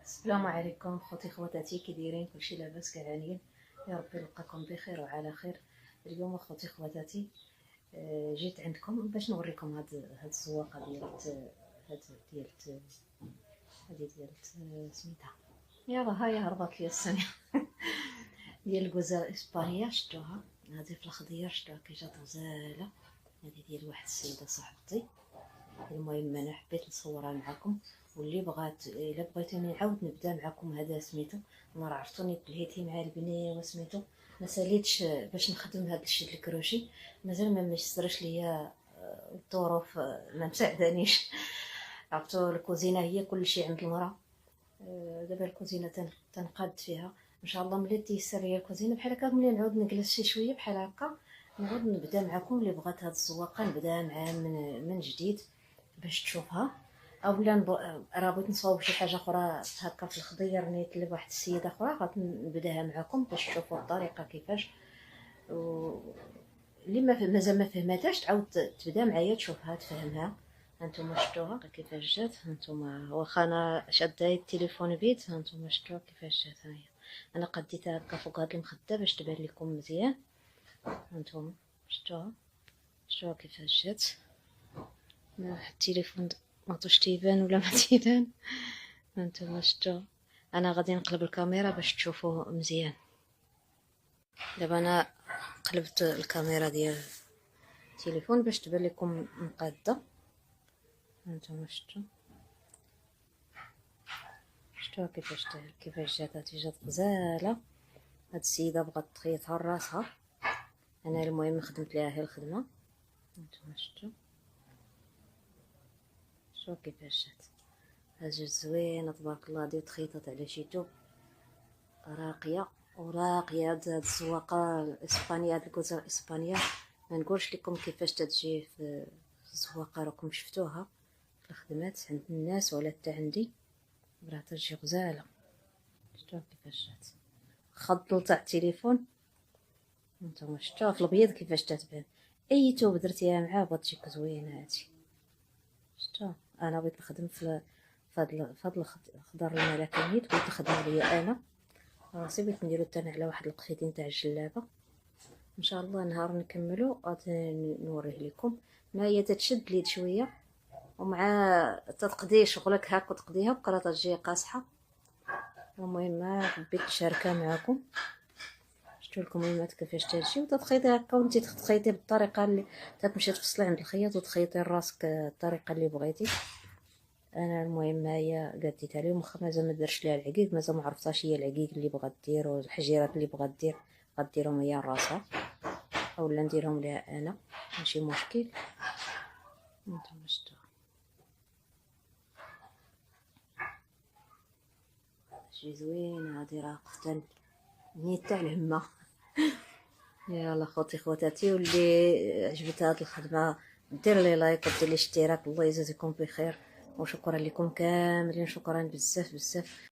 السلام عليكم خوتي خواتاتي، كي دايرين؟ كلشي لاباس كالعانيين؟ يا ربي نلقاكم بخير وعلى خير. اليوم خوتي خواتاتي جيت عندكم باش نوريكم هاد الزواقه هاد ديال هادي ديال سميتها. يلا هاي هربت لي السنه ديال الكوزه اسبانيا، شفتوها؟ هادي في الخضير، شفتوها كي جات غزاله. هادي ديال واحد السيده صاحبتي. المهم انا حبيت نصورها معكم، واللي بغات الا بغيتوني نعاود نبدا معكم هذا سميتو. انا راه عرفتوني تلهيتي مع البنيه وسميتو، ما ساليتش باش نخدم هذا الشيء الكروشي. مازال ما ميسرش ليا الظروف، ما مساعدانيش. عرفتوا الكوزينه هي كل شيء عند المراه. دابا الكوزينه تنقاد فيها ان شاء الله. ملي تيسر ليا الكوزينه بحال هكا، ملي نعاود نجلس شي شويه بحال هكا، نعاود نبدا معكم. اللي بغات هاد الزواقه نبدا معاه من جديد باش تشوفها. اولا راه بغيت نصاوب شي حاجه اخرى هكا في الخضير، نيت لواحد السيده اخرى غنبداها معكم باش تشوفوا الطريقه كيفاش. اللي مازال ما فهمتهاش تعاود تبدا معايا تشوفها تفهمها. هانتوما شفتوها كيفاش جات، هانتوما واخا انا شاده التليفون بيد، هانتوما شفتوها كيفاش جات. هاهي انا قديتها هكا فوق هاد المخده باش تبان لكم مزيان. هانتوما شفتوها كيفاش جات. التليفون ماطوش تيبان ولا ما تيبان. هانتوما شفتوها. انا غادي نقلب الكاميرا باش تشوفوه مزيان. دابا انا قلبت الكاميرا ديال التليفون باش تبان لكم مقاده. هانتوما شفتوها كيفاش جات غزاله. هاد السيده بغات تخيطها لراسها، انا المهم خدمت ليها هي الخدمه. هانتوما شفتوا كيفاش جات. هاد جات زوينه تبارك الله، هادي تخيطات على شي توب راقيه وراقيه. هاد الزواقه الاسبانيه، هاد الكوزه الاسبانيه ما نقولش لكم كيفاش تتجي في الزواقه. راكم شفتوها في الخدمات عند الناس ولا حتى عندي، راه تجي غزاله. شفتوها كيفاش جات خضل تاع التليفون. نتوما شفتوها في الابيض كيفاش تتبان. اي توب درتيها معاه بتجيك زوينه. هادي شفتوها. انا بغيت نخدم في هاد الخضر الملكيت، بغيت نخدم ليا انا راسي. بغيت نديرو تاني على واحد القفيتين تاع الجلابه. ان شاء الله نهار نكملو غادي نوريه لكم. ما هي تتشد اليد شويه، ومع تتقضي شغلك هاك وتقضيها بقرا تجي قاصحه. المهم حبيت نشاركها معكم. شفتوا لكم المات كيفاش تمشي وتتخيطي هكا، وانت تخيطي بالطريقه اللي تمشي تفصلي عند الخياط وتخيطي راسك الطريقه اللي بغيتي. انا المهم هي قديتها لهم، واخا مازال ما درتش ليها العقيق، مازال ما عرفتهاش هي العقيق اللي بغات دير والحجيرات اللي بغات دير غديرهم هي راسها، اولا نديرهم ليها انا ماشي مشكل. نتوما شفتوا شي زوينه هادي، راه قفتن نيت تاع الهمه. يلا خوتي خواتاتي، واللي عجبتها هاد الخدمه دير لي لايك ودير لي اشتراك. الله يجازيكم بخير وشكرا لكم كاملين، شكرا بزاف بزاف.